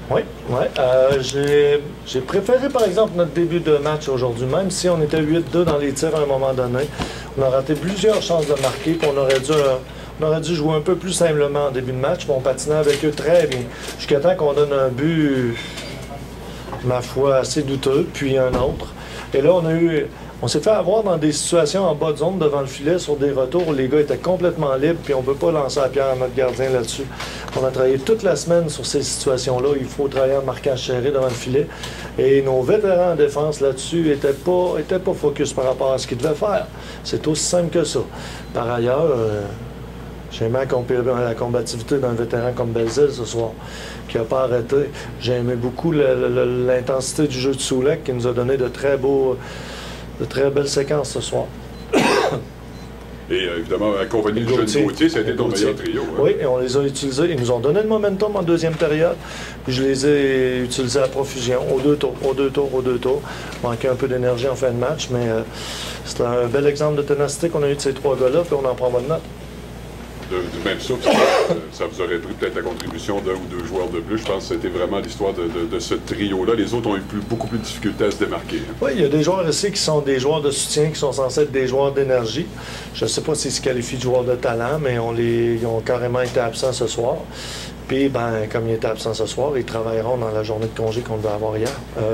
Oui, oui. J'ai préféré, par exemple, notre début de match aujourd'hui, même si on était 8-2 dans les tirs à un moment donné. On a raté plusieurs chances de marquer, puis on aurait dû jouer un peu plus simplement en début de match, puis on patinait avec eux très bien. Jusqu'à temps qu'on donne un but, ma foi, assez douteux, puis un autre. Et là, on s'est fait avoir dans des situations en bas de zone devant le filet sur des retours où les gars étaient complètement libres, puis on ne peut pas lancer la pierre à notre gardien là-dessus. On a travaillé toute la semaine sur ces situations-là. Il faut travailler en marquage serré devant le filet. Et nos vétérans en défense là-dessus n'étaient pas focus par rapport à ce qu'ils devaient faire. C'est aussi simple que ça. Par ailleurs, j'ai aimé la combativité d'un vétéran comme Belzile ce soir, qui n'a pas arrêté. J'ai aimé beaucoup l'intensité du jeu de Soulek, qui nous a donné de très belles séquences ce soir. Et évidemment, accompagné du jeu de Gauthier, ça a été ton meilleur trio. Hein? Oui, et on les a utilisés. Ils nous ont donné le momentum en deuxième période. Puis je les ai utilisés à profusion, aux deux tours. Manquait un peu d'énergie en fin de match, mais c'était un bel exemple de ténacité qu'on a eu de ces trois gars-là, puis on en prend bonne note. Du même souffle, ça vous aurait pris peut-être la contribution d'un ou deux joueurs de plus. Je pense que c'était vraiment l'histoire de ce trio-là. Les autres ont eu beaucoup plus de difficultés à se démarquer. Hein. Oui, il y a des joueurs ici qui sont des joueurs de soutien, qui sont censés être des joueurs d'énergie. Je ne sais pas s'ils se qualifient de joueurs de talent, mais ils ont carrément été absents ce soir. Puis, comme ils étaient absents ce soir, ils travailleront dans la journée de congé qu'on devait avoir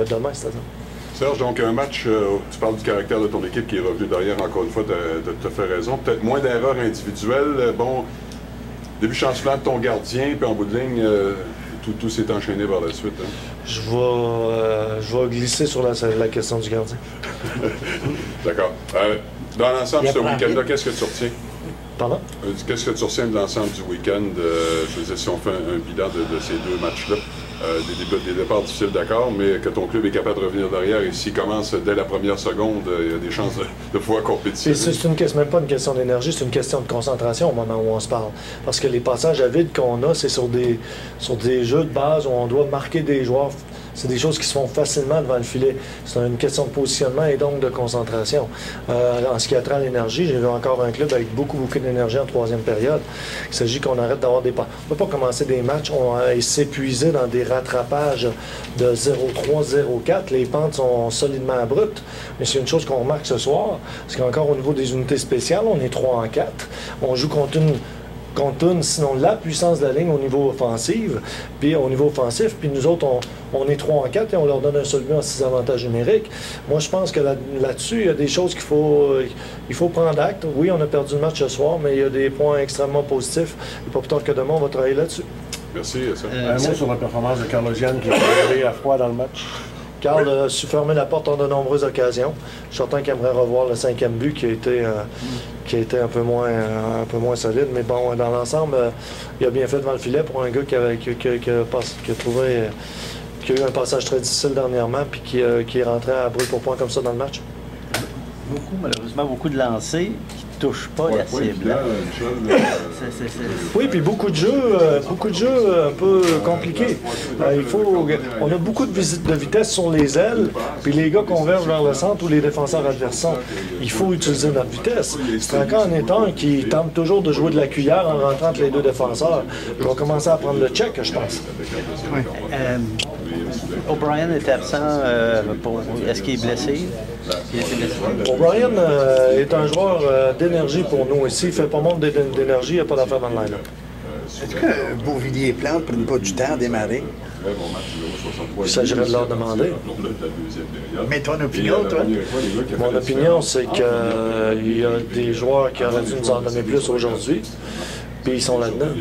demain, c'est-à-dire. Serge, donc un match, tu parles du caractère de ton équipe qui est revenu derrière, encore une fois, tu as fait raison. Peut-être moins d'erreurs individuelles. Bon, début chancelant de ton gardien, puis en bout de ligne, tout s'est enchaîné par la suite. Hein. Je vais glisser sur la question du gardien. D'accord. Dans l'ensemble, ce week-end-là, qu'est-ce que tu retiens? Pardon? Qu'est-ce que tu retiens de l'ensemble du week-end? Je veux dire, si on fait un bilan de ces deux matchs-là. Des départs difficiles, d'accord, mais que ton club est capable de revenir derrière et s'il commence dès la première seconde, il y a des chances de pouvoir compétitionner. C'est même pas une question d'énergie, c'est une question de concentration au moment où on se parle. Parce que les passages à vide qu'on a, c'est sur des jeux de base où on doit marquer des joueurs. C'est des choses qui se font facilement devant le filet. C'est une question de positionnement et donc de concentration. En ce qui a trait à l'énergie, j'ai vu encore un club avec beaucoup d'énergie en troisième période. Il s'agit qu'on arrête d'avoir des pas. On ne peut pas commencer des matchs et s'épuiser dans des rattrapages de 0-3, 0-4. Les pentes sont solidement abruptes. Mais c'est une chose qu'on remarque ce soir, parce qu'encore au niveau des unités spéciales, on est 3-4. On joue contre sinon la puissance de la ligne au niveau offensif, puis nous autres, on est 3-4 et on leur donne un seul but en 6 avantages numériques. Moi, je pense que là-dessus, il y a des choses qu'il faut prendre acte. Oui, on a perdu le match ce soir, mais il y a des points extrêmement positifs. Et pas plus tard que demain, on va travailler là-dessus. Merci. Un mot sur la performance de Carl Ojian qui est arrivé à froid dans le match. Carl a su fermer la porte en de nombreuses occasions. Je suis certain qu'il aimerait revoir le 5e but qui a été un peu moins solide. Mais bon, dans l'ensemble, il a bien fait devant le filet pour un gars qui a eu un passage très difficile dernièrement puis qui est rentré à brûle pour point comme ça dans le match. Malheureusement, beaucoup de lancers qui ne touchent pas la cible. Oui, puis beaucoup de jeux un peu compliqués. On a beaucoup de vitesse sur les ailes, puis les gars convergent vers le centre ou les défenseurs adversaires. Il faut utiliser notre vitesse. C'est encore un étant qui tente toujours de jouer de la cuillère en rentrant entre les deux défenseurs. Je vais commencer à prendre le check, je pense. Oui. O'Brien est absent. Est-ce qu'il est blessé? O'Brien est un joueur d'énergie pour nous ici. Il ne fait pas montre d'énergie, il n'y a pas d'affaire dans le line-up. Est-ce que Beauvillier et Plante ne prennent pas du temps à démarrer? Il s'agirait de leur demander. Mais ton opinion, toi? Mon opinion, c'est qu'il y a des joueurs qui auraient dû nous en donner plus aujourd'hui, puis ils sont là-dedans.